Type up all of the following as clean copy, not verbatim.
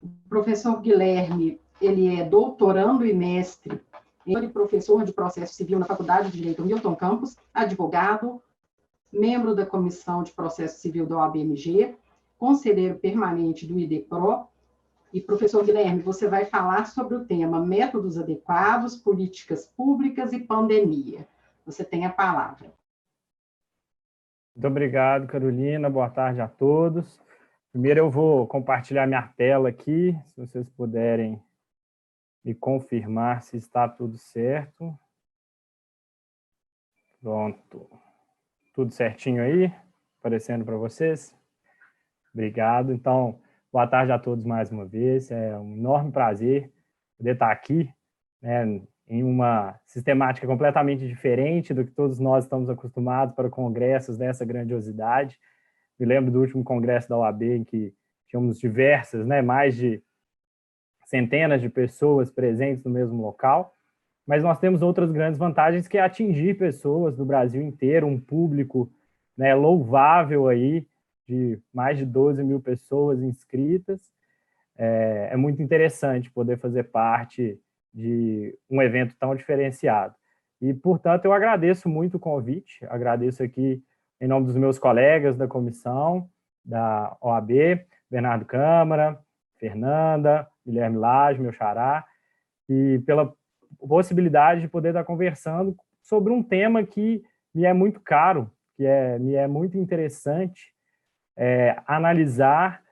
O professor Guilherme, ele é doutorando e mestre, ele é professor de processo civil na Faculdade de Direito Milton Campos, advogado, membro da Comissão de Processo Civil da OAB-MG, conselheiro permanente do IDPRO. E, professor Guilherme, você vai falar sobre o tema métodos adequados, políticas públicas e pandemia. Você tem a palavra. Muito obrigado, Carolina. Boa tarde a todos. Primeiro eu vou compartilhar minha tela aqui, se vocês puderem me confirmar se está tudo certo. Pronto. Tudo certinho aí? Aparecendo para vocês? Obrigado. Então, boa tarde a todos mais uma vez. É um enorme prazer poder estar aqui, né, em uma sistemática completamente diferente do que todos nós estamos acostumados para congressos dessa grandiosidade. Me lembro do último congresso da OAB, em que tínhamos diversas, né, mais de centenas de pessoas presentes no mesmo local, mas nós temos outras grandes vantagens, que é atingir pessoas do Brasil inteiro, um público, né, louvável aí, de mais de 12 mil pessoas inscritas. É muito interessante poder fazer parte de um evento tão diferenciado. E, portanto, eu agradeço muito o convite, agradeço aqui em nome dos meus colegas da comissão, da OAB, Bernardo Câmara, Fernanda, Guilherme Lage, meu xará, e pela possibilidade de poder estar conversando sobre um tema que me é muito caro, me é muito interessante analisar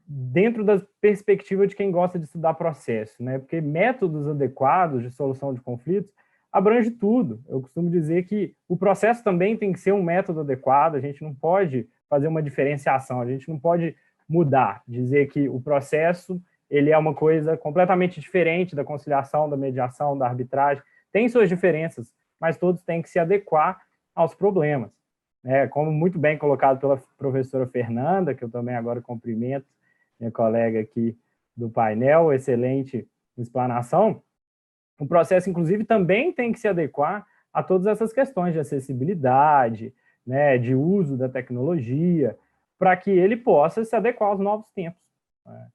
dentro da perspectiva de quem gosta de estudar processo, né? Porque métodos adequados de solução de conflitos abrange tudo. Eu costumo dizer que o processo também tem que ser um método adequado, a gente não pode fazer uma diferenciação, a gente não pode mudar, dizer que o processo ele é uma coisa completamente diferente da conciliação, da mediação, da arbitragem, tem suas diferenças, mas todos têm que se adequar aos problemas. Como muito bem colocado pela professora Fernanda, que eu também agora cumprimento, minha colega aqui do painel, excelente explanação, o processo, inclusive, também tem que se adequar a todas essas questões de acessibilidade, né, de uso da tecnologia, para que ele possa se adequar aos novos tempos. Né?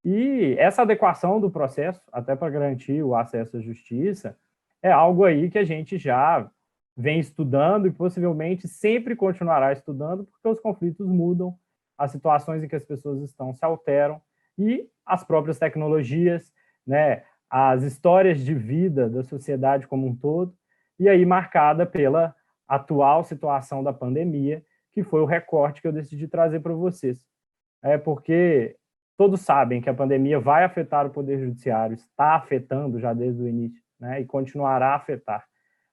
E essa adequação do processo, até para garantir o acesso à justiça, é algo aí que a gente já vem estudando e possivelmente sempre continuará estudando, porque os conflitos mudam, as situações em que as pessoas estão se alteram e as próprias tecnologias, né, as histórias de vida da sociedade como um todo, e aí marcada pela atual situação da pandemia, que foi o recorte que eu decidi trazer para vocês. Porque todos sabem que a pandemia vai afetar o Poder Judiciário, está afetando já desde o início, né, e continuará a afetar.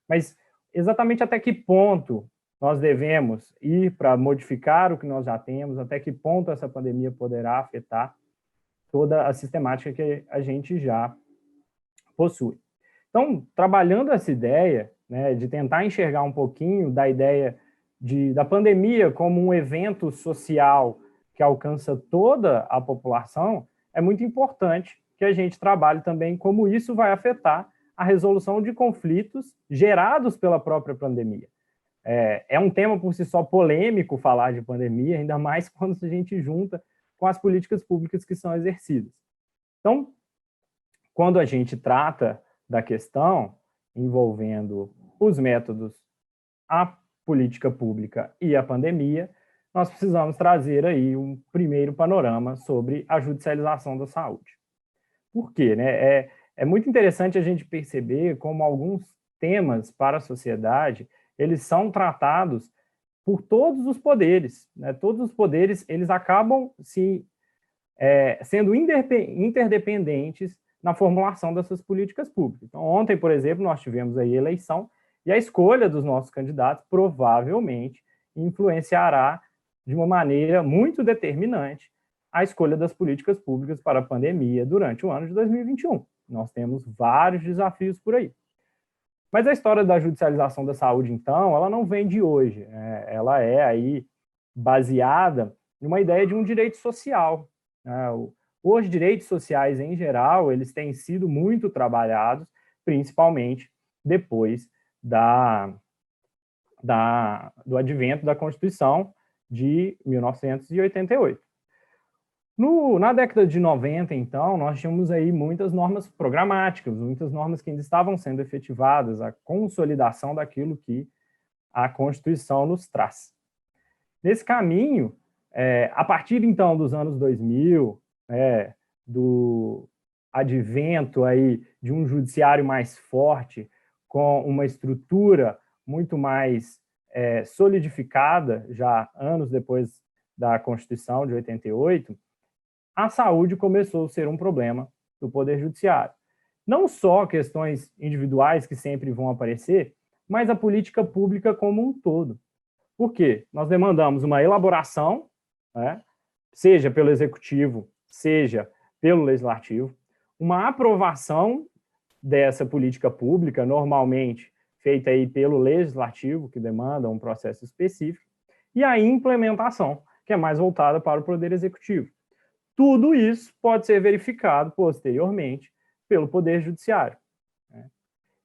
Mas exatamente até que ponto nós devemos ir para modificar o que nós já temos, até que ponto essa pandemia poderá afetar toda a sistemática que a gente já possui. Então, trabalhando essa ideia, né, de tentar enxergar um pouquinho da ideia da pandemia como um evento social que alcança toda a população, é muito importante que a gente trabalhe também como isso vai afetar a resolução de conflitos gerados pela própria pandemia. É um tema por si só polêmico falar de pandemia, ainda mais quando a gente junta com as políticas públicas que são exercidas. Então, quando a gente trata da questão envolvendo os métodos, a política pública e a pandemia, nós precisamos trazer aí um primeiro panorama sobre a judicialização da saúde. Por quê? Né? É muito interessante a gente perceber como alguns temas para a sociedade eles são tratados por todos os poderes. Né? Todos os poderes eles acabam sendo interdependentes na formulação dessas políticas públicas. Então, ontem, por exemplo, nós tivemos aí a eleição e a escolha dos nossos candidatos provavelmente influenciará de uma maneira muito determinante a escolha das políticas públicas para a pandemia durante o ano de 2021. Nós temos vários desafios por aí. Mas a história da judicialização da saúde, então, ela não vem de hoje. Ela é aí baseada numa ideia de um direito social. Os direitos sociais, em geral, eles têm sido muito trabalhados, principalmente depois do advento da Constituição de 1988. Na década de 90, então, nós tínhamos aí muitas normas programáticas, muitas normas que ainda estavam sendo efetivadas, a consolidação daquilo que a Constituição nos traz. Nesse caminho, a partir, então, dos anos 2000, do advento aí de um judiciário mais forte, com uma estrutura muito mais solidificada, já anos depois da Constituição de 88, a saúde começou a ser um problema do Poder Judiciário. Não só questões individuais que sempre vão aparecer, mas a política pública como um todo. Por quê? Nós demandamos uma elaboração, seja pelo Executivo, seja pelo Legislativo, uma aprovação dessa política pública, normalmente feita aí pelo Legislativo, que demanda um processo específico, e a implementação, que é mais voltada para o Poder Executivo. Tudo isso pode ser verificado posteriormente pelo Poder Judiciário.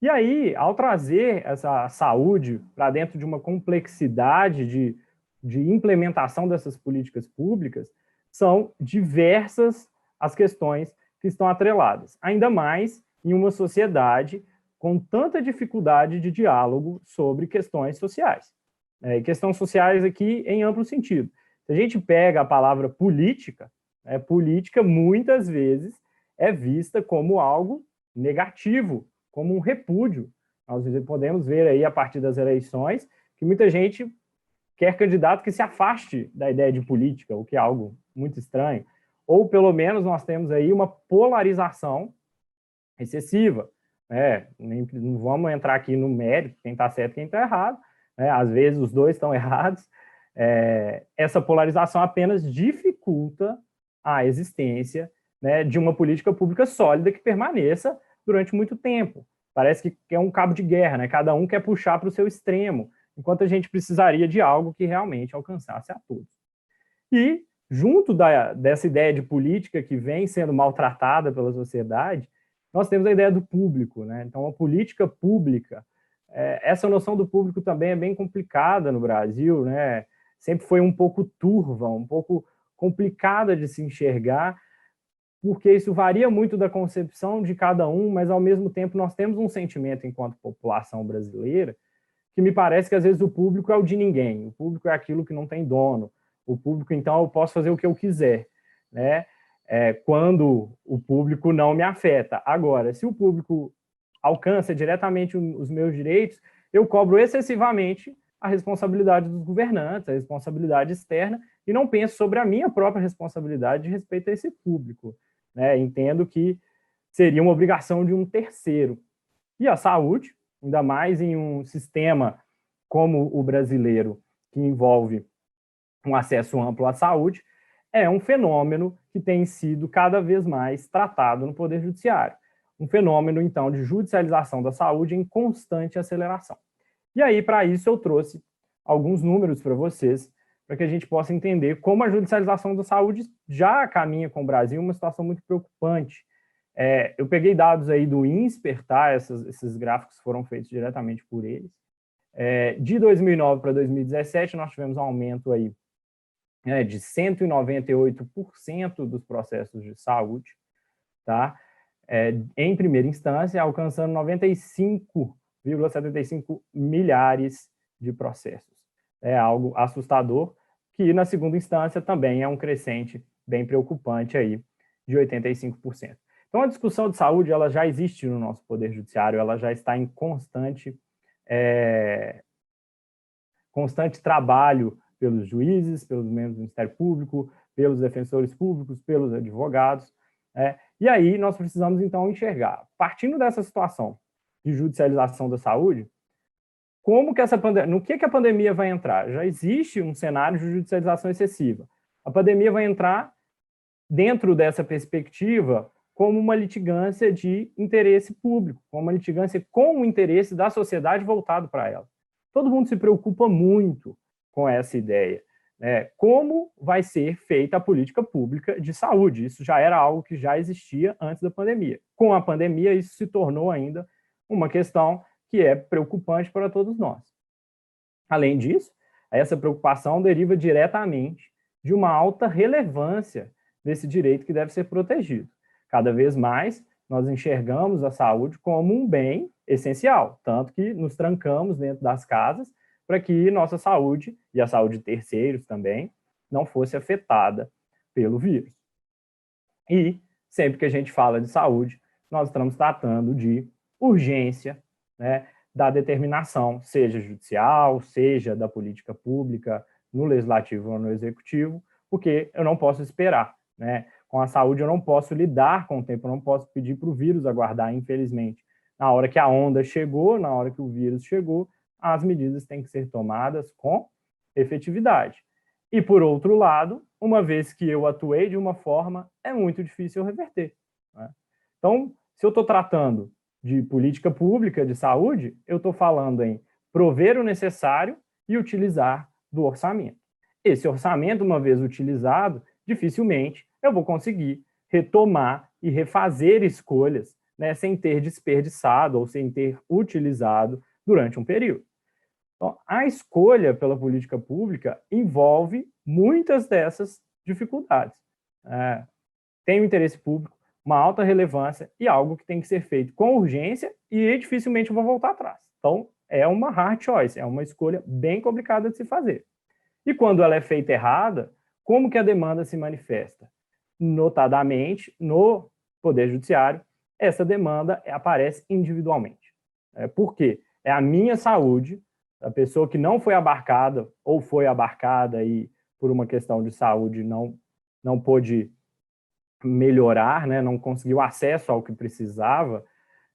E aí, ao trazer essa saúde para dentro de uma complexidade de implementação dessas políticas públicas, são diversas as questões que estão atreladas, ainda mais em uma sociedade com tanta dificuldade de diálogo sobre questões sociais. Questões sociais aqui em amplo sentido. Se a gente pega a palavra política, política muitas vezes é vista como algo negativo, como um repúdio. Nós podemos ver aí a partir das eleições que muita gente quer candidato que se afaste da ideia de política, o que é algo muito estranho. Ou pelo menos nós temos aí uma polarização excessiva. Não vamos entrar aqui no mérito, quem está certo e quem está errado. Às vezes os dois estão errados. Essa polarização apenas dificulta a existência de uma política pública sólida que permaneça durante muito tempo. Parece que é um cabo de guerra, cada um quer puxar para o seu extremo, enquanto a gente precisaria de algo que realmente alcançasse a todos. E, junto dessa ideia de política que vem sendo maltratada pela sociedade, nós temos a ideia do público. Então, a política pública, essa noção do público também é bem complicada no Brasil, sempre foi um pouco turva, um pouco complicada de se enxergar, porque isso varia muito da concepção de cada um, mas, ao mesmo tempo, nós temos um sentimento, enquanto população brasileira, que me parece que, às vezes, o público é o de ninguém, o público é aquilo que não tem dono, o público, então, eu posso fazer o que eu quiser, quando o público não me afeta. Agora, se o público alcança diretamente os meus direitos, eu cobro excessivamente a responsabilidade dos governantes, a responsabilidade externa, e não penso sobre a minha própria responsabilidade de respeito a esse público. Entendo que seria uma obrigação de um terceiro. E a saúde, ainda mais em um sistema como o brasileiro, que envolve um acesso amplo à saúde, é um fenômeno que tem sido cada vez mais tratado no Poder Judiciário. Um fenômeno, então, de judicialização da saúde em constante aceleração. E aí, para isso, eu trouxe alguns números para vocês, para que a gente possa entender como a judicialização da saúde já caminha com o Brasil, uma situação muito preocupante. Eu peguei dados aí do INSPER, esses gráficos foram feitos diretamente por eles. De 2009 para 2017, nós tivemos um aumento aí, de 198% dos processos de saúde, em primeira instância, alcançando 95,75 milhares de processos. É algo assustador, que na segunda instância também é um crescente bem preocupante aí, de 85%. Então, a discussão de saúde ela já existe no nosso Poder Judiciário, ela já está em constante trabalho pelos juízes, pelos membros do Ministério Público, pelos defensores públicos, pelos advogados. E aí nós precisamos, então, enxergar, partindo dessa situação de judicialização da saúde, como que no que a pandemia vai entrar? Já existe um cenário de judicialização excessiva. A pandemia vai entrar dentro dessa perspectiva como uma litigância de interesse público, como uma litigância com o interesse da sociedade voltado para ela. Todo mundo se preocupa muito com essa ideia. Como vai ser feita a política pública de saúde? Isso já era algo que já existia antes da pandemia. Com a pandemia, isso se tornou ainda uma questão que é preocupante para todos nós. Além disso, essa preocupação deriva diretamente de uma alta relevância desse direito que deve ser protegido. Cada vez mais, nós enxergamos a saúde como um bem essencial, tanto que nos trancamos dentro das casas para que nossa saúde, e a saúde de terceiros também, não fosse afetada pelo vírus. E, sempre que a gente fala de saúde, nós estamos tratando de urgência, né, da determinação, seja judicial, seja da política pública, no legislativo ou no executivo, porque eu não posso esperar, né? Com a saúde eu não posso lidar com o tempo, eu não posso pedir para o vírus aguardar, infelizmente. Na hora que a onda chegou, na hora que o vírus chegou, as medidas têm que ser tomadas com efetividade. E, por outro lado, uma vez que eu atuei de uma forma, é muito difícil eu reverter, né? Então, se eu estou tratando de política pública de saúde, eu estou falando em prover o necessário e utilizar do orçamento. Esse orçamento, uma vez utilizado, dificilmente eu vou conseguir retomar e refazer escolhas, né, sem ter desperdiçado ou sem ter utilizado durante um período. Então, a escolha pela política pública envolve muitas dessas dificuldades. Tem um interesse público, uma alta relevância e algo que tem que ser feito com urgência e dificilmente eu vou voltar atrás. Então, é uma hard choice, é uma escolha bem complicada de se fazer. E quando ela é feita errada, como que a demanda se manifesta? Notadamente, no Poder Judiciário, essa demanda aparece individualmente. Por quê? É a minha saúde, a pessoa que não foi abarcada ou foi abarcada e por uma questão de saúde não pôde melhorar, né, não conseguiu acesso ao que precisava,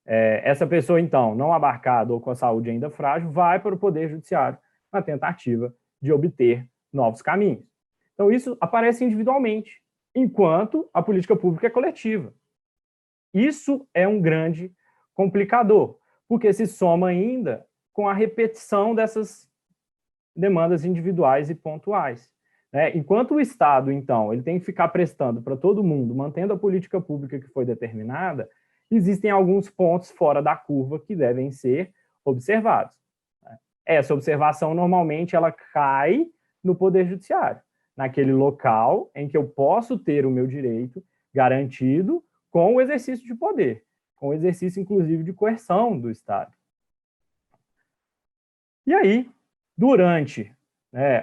essa pessoa, então, não abarcada ou com a saúde ainda frágil, vai para o Poder Judiciário na tentativa de obter novos caminhos. Então, isso aparece individualmente, enquanto a política pública é coletiva. Isso é um grande complicador, porque se soma ainda com a repetição dessas demandas individuais e pontuais. Enquanto o Estado, então, ele tem que ficar prestando para todo mundo, mantendo a política pública que foi determinada, existem alguns pontos fora da curva que devem ser observados. Essa observação, normalmente, ela cai no Poder Judiciário, naquele local em que eu posso ter o meu direito garantido com o exercício de poder, com o exercício, inclusive, de coerção do Estado. E aí, durante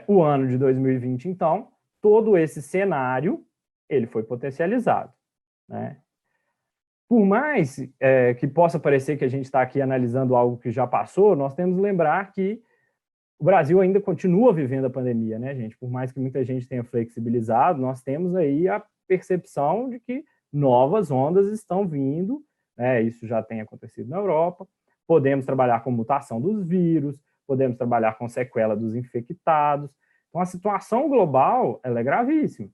o ano de 2020, então, todo esse cenário ele foi potencializado, né? Por mais que possa parecer que a gente está aqui analisando algo que já passou, nós temos que lembrar que o Brasil ainda continua vivendo a pandemia, né, gente? Por mais que muita gente tenha flexibilizado, nós temos aí a percepção de que novas ondas estão vindo, né? Isso já tem acontecido na Europa. Podemos trabalhar com mutação dos vírus, podemos trabalhar com sequela dos infectados. Então, a situação global ela é gravíssima.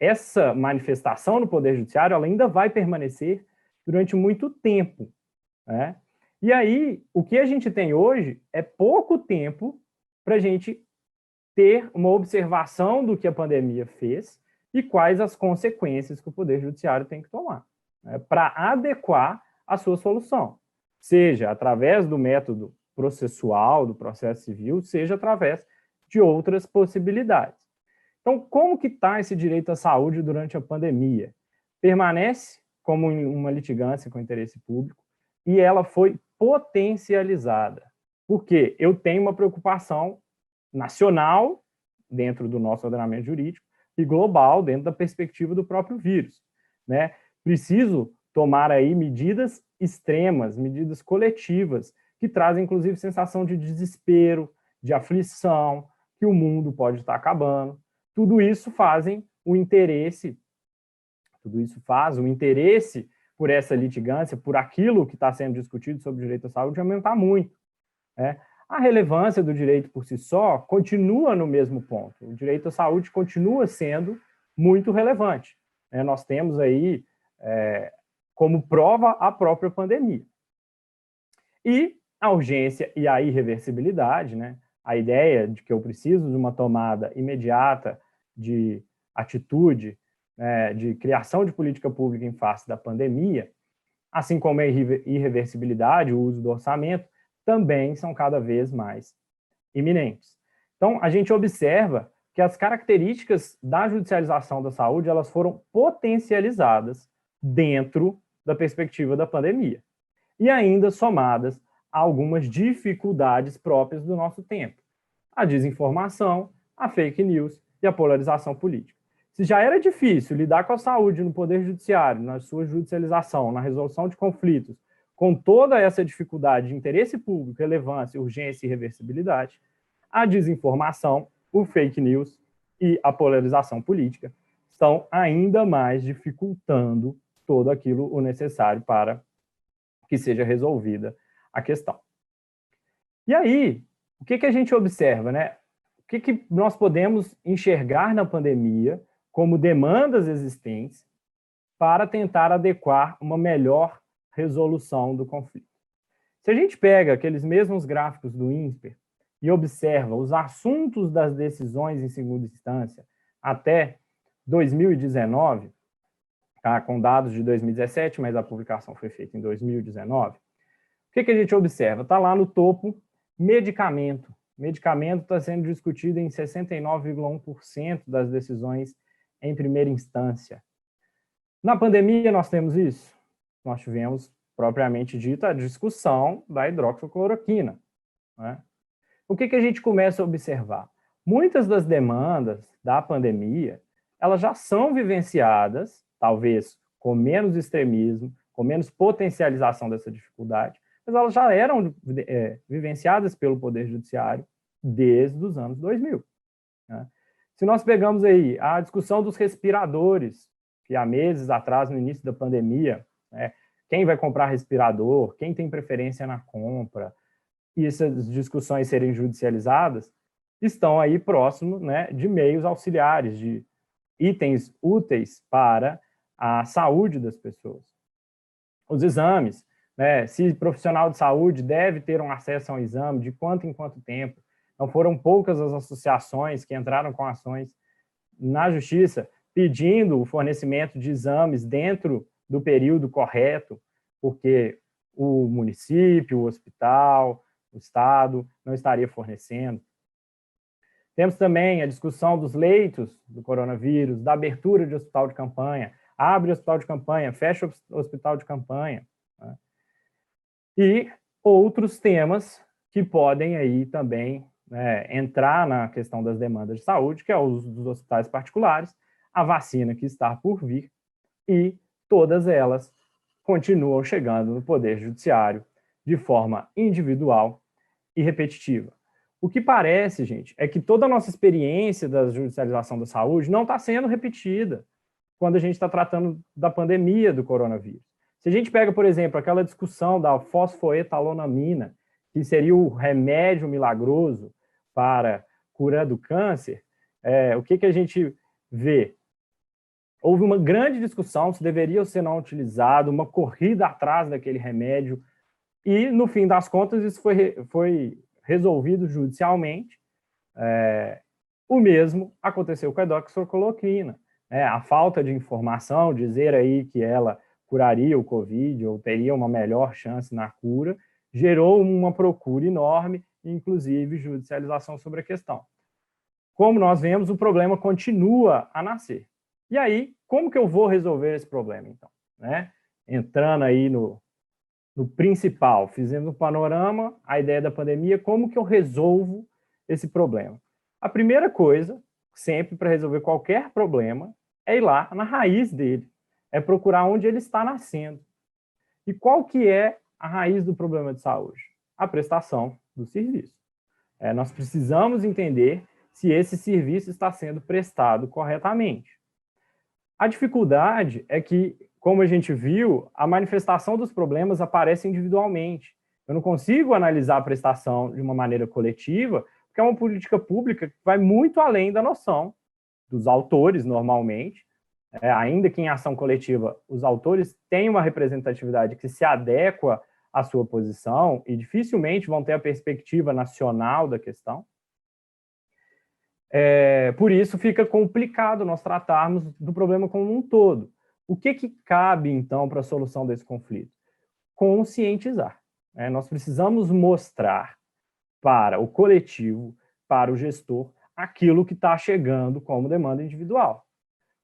Essa manifestação no Poder Judiciário ela ainda vai permanecer durante muito tempo, né? E aí, o que a gente tem hoje é pouco tempo para a gente ter uma observação do que a pandemia fez e quais as consequências que o Poder Judiciário tem que tomar, né, para adequar a sua solução, seja através do método processual, do processo civil, seja através de outras possibilidades. Então, como que está esse direito à saúde durante a pandemia? Permanece como uma litigância com interesse público e ela foi potencializada, porque eu tenho uma preocupação nacional dentro do nosso ordenamento jurídico e global dentro da perspectiva do próprio vírus, né? Preciso tomar aí medidas extremas, medidas coletivas, que trazem, inclusive, sensação de desespero, de aflição, que o mundo pode estar acabando. Tudo isso faz o interesse por essa litigância, por aquilo que está sendo discutido sobre o direito à saúde, aumentar muito. A relevância do direito por si só continua no mesmo ponto. O direito à saúde continua sendo muito relevante. Nós temos aí como prova a própria pandemia. E a urgência e a irreversibilidade, né? A ideia de que eu preciso de uma tomada imediata de atitude, de criação de política pública em face da pandemia, assim como a irreversibilidade, o uso do orçamento, também são cada vez mais iminentes. Então, a gente observa que as características da judicialização da saúde elas foram potencializadas dentro da perspectiva da pandemia e ainda somadas a algumas dificuldades próprias do nosso tempo. A desinformação, a fake news e a polarização política. Se já era difícil lidar com a saúde no Poder Judiciário, na sua judicialização, na resolução de conflitos, com toda essa dificuldade de interesse público, relevância, urgência e reversibilidade, a desinformação, o fake news e a polarização política estão ainda mais dificultando todo aquilo o necessário para que seja resolvida a questão. E aí, o que a gente observa, né? O que nós podemos enxergar na pandemia como demandas existentes para tentar adequar uma melhor resolução do conflito? Se a gente pega aqueles mesmos gráficos do INSPER e observa os assuntos das decisões em segunda instância até 2019, tá, com dados de 2017, mas a publicação foi feita em 2019, o que a gente observa? Está lá no topo, medicamento. Medicamento está sendo discutido em 69,1% das decisões em primeira instância. Na pandemia nós temos isso? Nós tivemos, propriamente dita, a discussão da hidroxicloroquina, né? O que a gente começa a observar? Muitas das demandas da pandemia, elas já são vivenciadas, talvez com menos extremismo, com menos potencialização dessa dificuldade, mas elas já eram vivenciadas pelo Poder Judiciário desde os anos 2000. Né? Se nós pegamos aí a discussão dos respiradores, que há meses atrás, no início da pandemia, né, quem vai comprar respirador, quem tem preferência na compra, e essas discussões serem judicializadas, estão aí próximo, né, de meios auxiliares, de itens úteis para a saúde das pessoas. Os exames, né, se profissional de saúde deve ter um acesso a um exame, de quanto em quanto tempo. Não foram poucas as associações que entraram com ações na justiça pedindo o fornecimento de exames dentro do período correto, porque o município, o hospital, o Estado não estaria fornecendo. Temos também a discussão dos leitos do coronavírus, da abertura de hospital de campanha, abre hospital de campanha, fecha hospital de campanha, né? E outros temas que podem aí também, né, entrar na questão das demandas de saúde, que é o uso dos hospitais particulares, a vacina que está por vir, e todas elas continuam chegando no Poder Judiciário de forma individual e repetitiva. O que parece, gente, é que toda a nossa experiência da judicialização da saúde não está sendo repetida quando a gente está tratando da pandemia do coronavírus. Se a gente pega, por exemplo, aquela discussão da fosfoetalonamina, que seria o remédio milagroso para cura do câncer, o que a gente vê? Houve uma grande discussão se deveria ou se não utilizado, uma corrida atrás daquele remédio, e, no fim das contas, isso foi resolvido judicialmente. O mesmo aconteceu com a hidroxicloroquina. A falta de informação, dizer aí que ela curaria o Covid ou teria uma melhor chance na cura, gerou uma procura enorme, inclusive judicialização sobre a questão. Como nós vemos, o problema continua a nascer. E aí, como que eu vou resolver esse problema, então? Entrando aí no principal, fizemos um panorama, a ideia da pandemia, como que eu resolvo esse problema? A primeira coisa, sempre para resolver qualquer problema, é ir lá na raiz dele, é procurar onde ele está nascendo. E qual que é a raiz do problema de saúde? A prestação do serviço. Nós precisamos entender se esse serviço está sendo prestado corretamente. A dificuldade é que, como a gente viu, a manifestação dos problemas aparece individualmente. Eu não consigo analisar a prestação de uma maneira coletiva, porque é uma política pública que vai muito além da noção dos autores, normalmente. Ainda que em ação coletiva, os autores têm uma representatividade que se adequa à sua posição e dificilmente vão ter a perspectiva nacional da questão. Por isso, fica complicado nós tratarmos do problema como um todo. O que cabe, então, para a solução desse conflito? Conscientizar. Nós precisamos mostrar para o coletivo, para o gestor, aquilo que está chegando como demanda individual.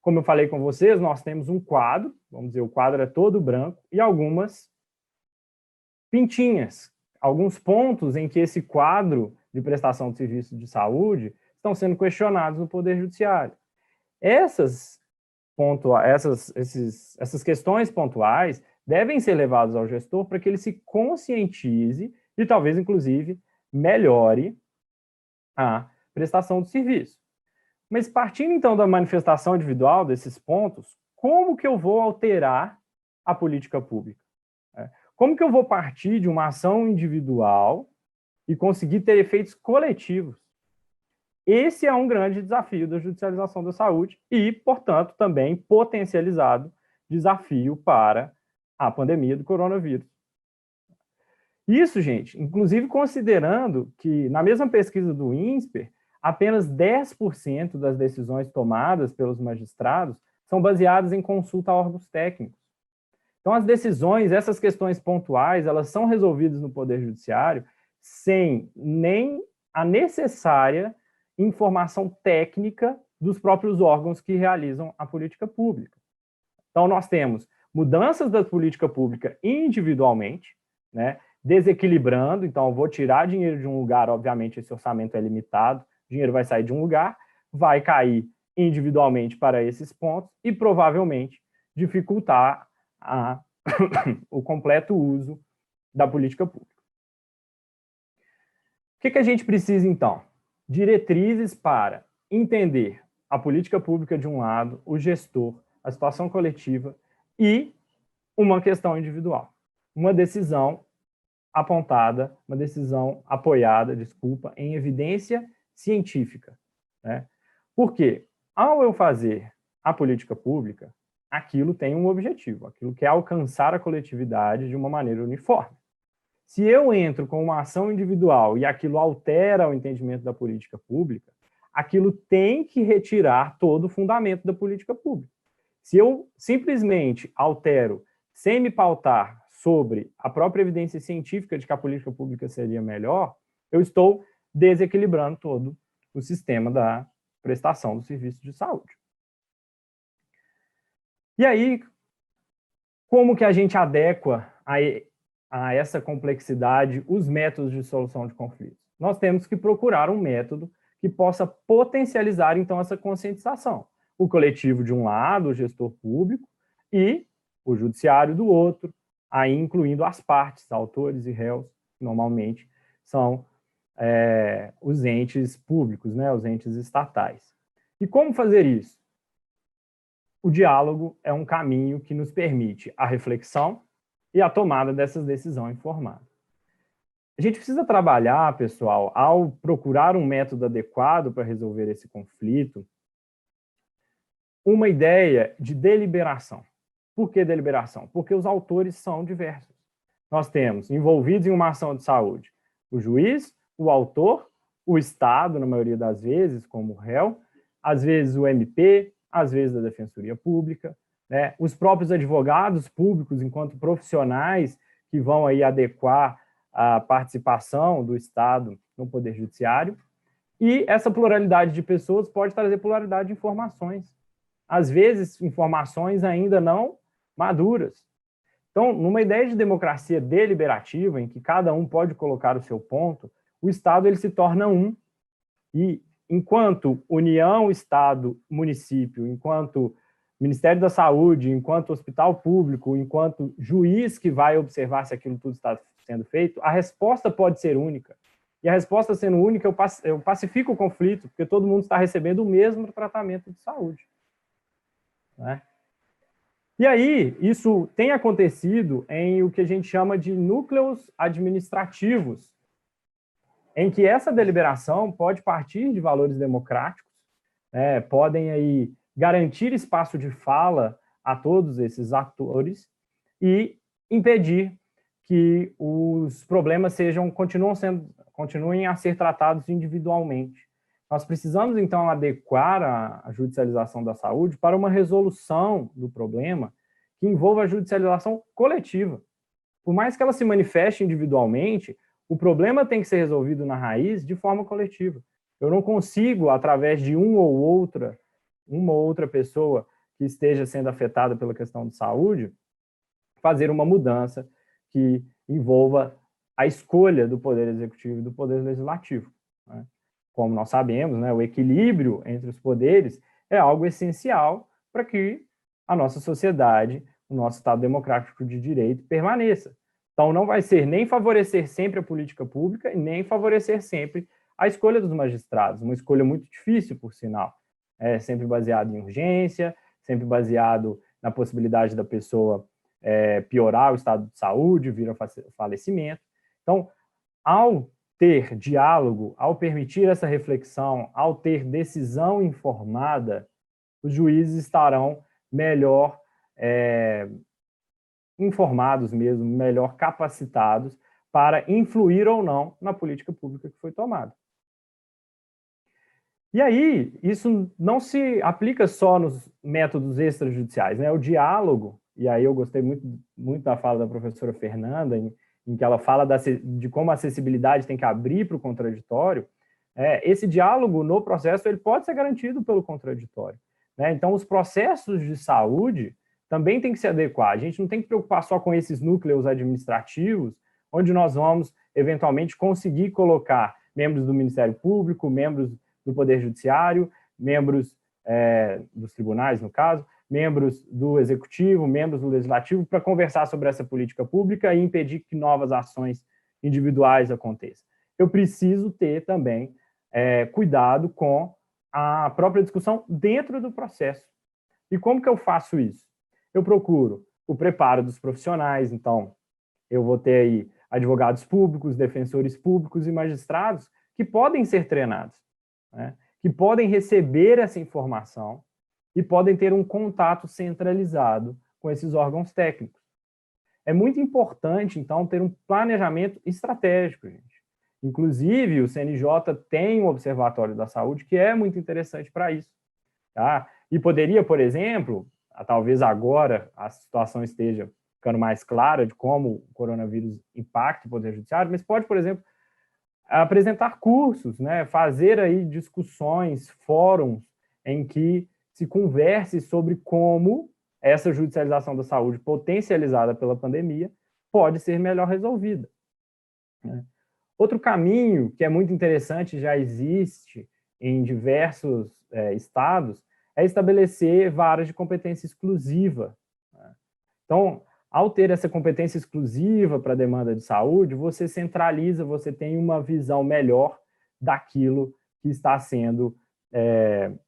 Como eu falei com vocês, nós temos um quadro, vamos dizer, o quadro é todo branco, e algumas pintinhas, alguns pontos em que esse quadro de prestação de serviço de saúde estão sendo questionados no Poder Judiciário. Essas questões pontuais devem ser levadas ao gestor para que ele se conscientize e talvez, inclusive, melhore a prestação do serviço. Mas partindo, então, da manifestação individual desses pontos, como que eu vou alterar a política pública? Como que eu vou partir de uma ação individual e conseguir ter efeitos coletivos? Esse é um grande desafio da judicialização da saúde e, portanto, também potencializado desafio para a pandemia do coronavírus. Isso, gente, inclusive considerando que, na mesma pesquisa do INSPER, apenas 10% das decisões tomadas pelos magistrados são baseadas em consulta a órgãos técnicos. Então, as decisões, essas questões pontuais, elas são resolvidas no Poder Judiciário sem nem a necessária informação técnica dos próprios órgãos que realizam a política pública. Então, nós temos mudanças da política pública individualmente, né, desequilibrando, então eu vou tirar dinheiro de um lugar, obviamente esse orçamento é limitado, o dinheiro vai sair de um lugar, vai cair individualmente para esses pontos e provavelmente dificultar o completo uso da política pública. O que a gente precisa, então? Diretrizes para entender a política pública de um lado, o gestor, a situação coletiva e uma questão individual. Uma decisão apontada, uma decisão apoiada, em evidência científica, né? Porque, ao eu fazer a política pública, aquilo tem um objetivo, aquilo quer alcançar a coletividade de uma maneira uniforme. Se eu entro com uma ação individual e aquilo altera o entendimento da política pública, aquilo tem que retirar todo o fundamento da política pública. Se eu simplesmente altero sem me pautar sobre a própria evidência científica de que a política pública seria melhor, eu estou desequilibrando todo o sistema da prestação do serviço de saúde. E aí, como que a gente adequa a essa complexidade os métodos de solução de conflitos? Nós temos que procurar um método que possa potencializar, então, essa conscientização. O coletivo de um lado, o gestor público, e o judiciário do outro, aí incluindo as partes, autores e réus, que normalmente são os entes públicos, né, os entes estatais. E como fazer isso? O diálogo é um caminho que nos permite a reflexão e a tomada dessas decisões informadas. A gente precisa trabalhar, pessoal, ao procurar um método adequado para resolver esse conflito, uma ideia de deliberação. Por que deliberação? Porque os autores são diversos. Nós temos envolvidos em uma ação de saúde o juiz, o autor, o Estado, na maioria das vezes, como réu, às vezes o MP, às vezes a Defensoria Pública, né? Os próprios advogados públicos, enquanto profissionais que vão aí adequar a participação do Estado no Poder Judiciário, e essa pluralidade de pessoas pode trazer pluralidade de informações. Às vezes, informações ainda não maduras. Então, numa ideia de democracia deliberativa, em que cada um pode colocar o seu ponto, o Estado ele se torna um. E enquanto União, Estado, município, enquanto Ministério da Saúde, enquanto hospital público, enquanto juiz que vai observar se aquilo tudo está sendo feito, a resposta pode ser única. E a resposta sendo única, eu pacifico o conflito, porque todo mundo está recebendo o mesmo tratamento de saúde. Né? E aí, isso tem acontecido em o que a gente chama de núcleos administrativos, em que essa deliberação pode partir de valores democráticos, podem aí garantir espaço de fala a todos esses atores e impedir que os problemas continuem a ser tratados individualmente. Nós precisamos, então, adequar a judicialização da saúde para uma resolução do problema que envolva a judicialização coletiva. Por mais que ela se manifeste individualmente, o problema tem que ser resolvido na raiz de forma coletiva. Eu não consigo, através de uma ou outra pessoa que esteja sendo afetada pela questão de saúde, fazer uma mudança que envolva a escolha do Poder Executivo e do Poder Legislativo, né? Como nós sabemos, né, o equilíbrio entre os poderes é algo essencial para que a nossa sociedade, o nosso Estado democrático de direito permaneça. Então, não vai ser nem favorecer sempre a política pública e nem favorecer sempre a escolha dos magistrados, uma escolha muito difícil, por sinal. É sempre baseado em urgência, sempre baseado na possibilidade da pessoa piorar o estado de saúde, vir a falecimento. Então, ao ter diálogo, ao permitir essa reflexão, ao ter decisão informada, os juízes estarão melhor informados mesmo, melhor capacitados para influir ou não na política pública que foi tomada. E aí, isso não se aplica só nos métodos extrajudiciais, né? O diálogo, e aí eu gostei muito da fala da professora Fernanda, em que ela fala de como a acessibilidade tem que abrir para o contraditório. Esse diálogo no processo ele pode ser garantido pelo contraditório, né? Então, os processos de saúde também tem que se adequar. A gente não tem que preocupar só com esses núcleos administrativos, onde nós vamos, eventualmente, conseguir colocar membros do Ministério Público, membros do Poder Judiciário, membros dos tribunais, no caso, membros do Executivo, membros do Legislativo, para conversar sobre essa política pública e impedir que novas ações individuais aconteçam. Eu preciso ter também cuidado com a própria discussão dentro do processo. E como que eu faço isso? Eu procuro o preparo dos profissionais, então eu vou ter aí advogados públicos, defensores públicos e magistrados que podem ser treinados, né? Que podem receber essa informação e podem ter um contato centralizado com esses órgãos técnicos. É muito importante, então, ter um planejamento estratégico, gente. Inclusive, o CNJ tem um Observatório da Saúde que é muito interessante para isso, tá? E poderia, por exemplo, talvez agora a situação esteja ficando mais clara de como o coronavírus impacta o Poder Judiciário, mas pode, por exemplo, apresentar cursos, né? Fazer aí discussões, fóruns em que se converse sobre como essa judicialização da saúde potencializada pela pandemia pode ser melhor resolvida, né? Outro caminho que é muito interessante, já existe em diversos estados, é estabelecer varas de competência exclusiva, né? Então, ao ter essa competência exclusiva para a demanda de saúde, você centraliza, você tem uma visão melhor daquilo que está sendo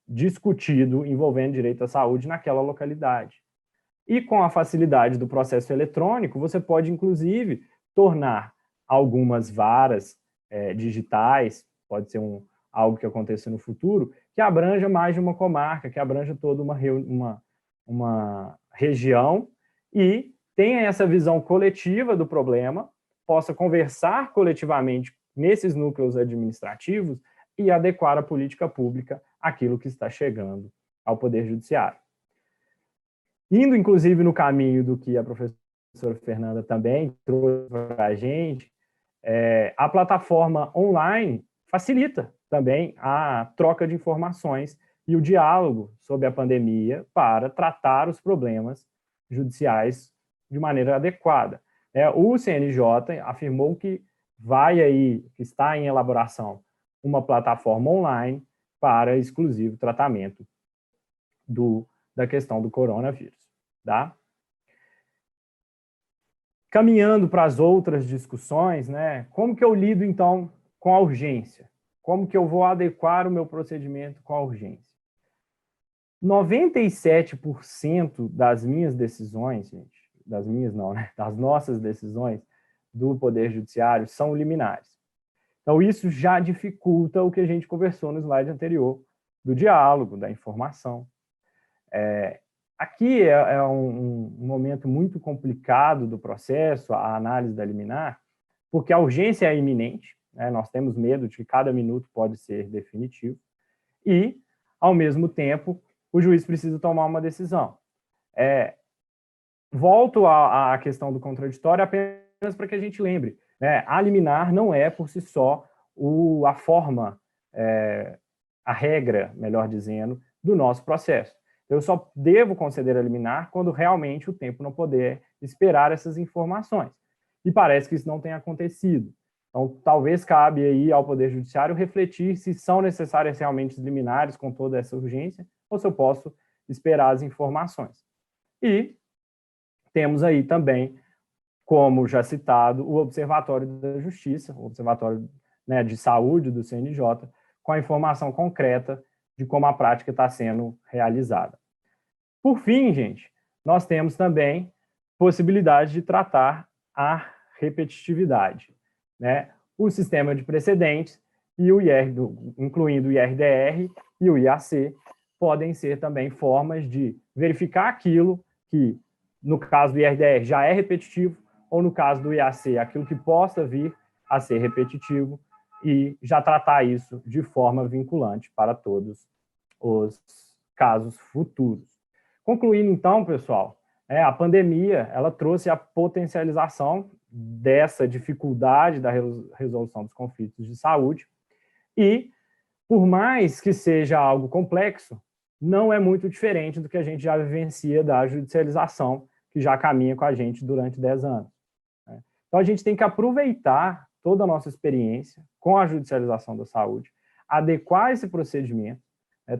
discutido envolvendo direito à saúde naquela localidade. E com a facilidade do processo eletrônico, você pode, inclusive, tornar algumas varas digitais, pode ser algo que aconteça no futuro, que abranja mais de uma comarca, que abranja toda uma região e tenha essa visão coletiva do problema, possa conversar coletivamente nesses núcleos administrativos e adequar a política pública àquilo que está chegando ao Poder Judiciário. Indo, inclusive, no caminho do que a professora Fernanda também trouxe para a gente, a plataforma online facilita também a troca de informações e o diálogo sobre a pandemia para tratar os problemas judiciais de maneira adequada. O CNJ afirmou que que está em elaboração uma plataforma online para exclusivo tratamento da questão do coronavírus, tá? Caminhando para as outras discussões, né? Como que eu lido, então, com a urgência? Como que eu vou adequar o meu procedimento com a urgência? 97% das minhas decisões, gente, das minhas não, né? Das nossas decisões do Poder Judiciário são liminares. Então, isso já dificulta o que a gente conversou no slide anterior, do diálogo, da informação. Aqui é um momento muito complicado do processo, a análise da liminar, porque a urgência é iminente, né? Nós temos medo de que cada minuto pode ser definitivo, e, ao mesmo tempo, o juiz precisa tomar uma decisão. Volto à questão do contraditório apenas para que a gente lembre, né? A liminar não é, por si só, a forma a regra, melhor dizendo, do nosso processo. Eu só devo conceder a liminar quando realmente o tempo não puder esperar essas informações. E parece que isso não tem acontecido. Então, talvez cabe aí ao Poder Judiciário refletir se são necessárias realmente as liminares com toda essa urgência, ou se eu posso esperar as informações. E temos aí também, como já citado, o Observatório da Justiça, o Observatório, né, de Saúde do CNJ, com a informação concreta de como a prática está sendo realizada. Por fim, gente, nós temos também possibilidade de tratar a repetitividade, né? O sistema de precedentes e o IR, incluindo o IRDR e o IAC, podem ser também formas de verificar aquilo que, no caso do IRDR, já é repetitivo, ou no caso do IAC, aquilo que possa vir a ser repetitivo, e já tratar isso de forma vinculante para todos os casos futuros. Concluindo, então, pessoal, a pandemia ela trouxe a potencialização dessa dificuldade da resolução dos conflitos de saúde e, por mais que seja algo complexo, não é muito diferente do que a gente já vivencia da judicialização, que já caminha com a gente durante 10 anos. Então, a gente tem que aproveitar toda a nossa experiência com a judicialização da saúde, adequar esse procedimento,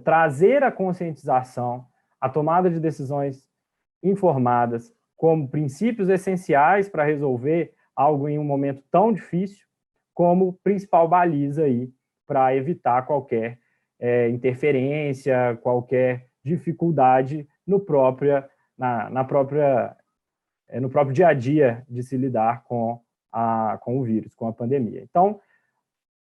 trazer a conscientização, a tomada de decisões informadas como princípios essenciais para resolver algo em um momento tão difícil, como principal baliza aí para evitar qualquer interferência, qualquer dificuldade no próprio dia a dia de se lidar com o vírus, com a pandemia. Então,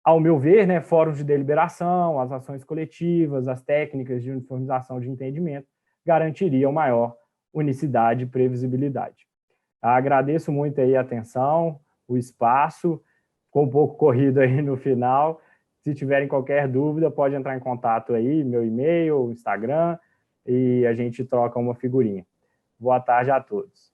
ao meu ver, né, fóruns de deliberação, as ações coletivas, as técnicas de uniformização de entendimento garantiriam maior unicidade e previsibilidade. Agradeço muito aí a atenção, o espaço, ficou um pouco corrido aí no final. Se tiverem qualquer dúvida, pode entrar em contato aí, meu e-mail, Instagram, e a gente troca uma figurinha. Boa tarde a todos.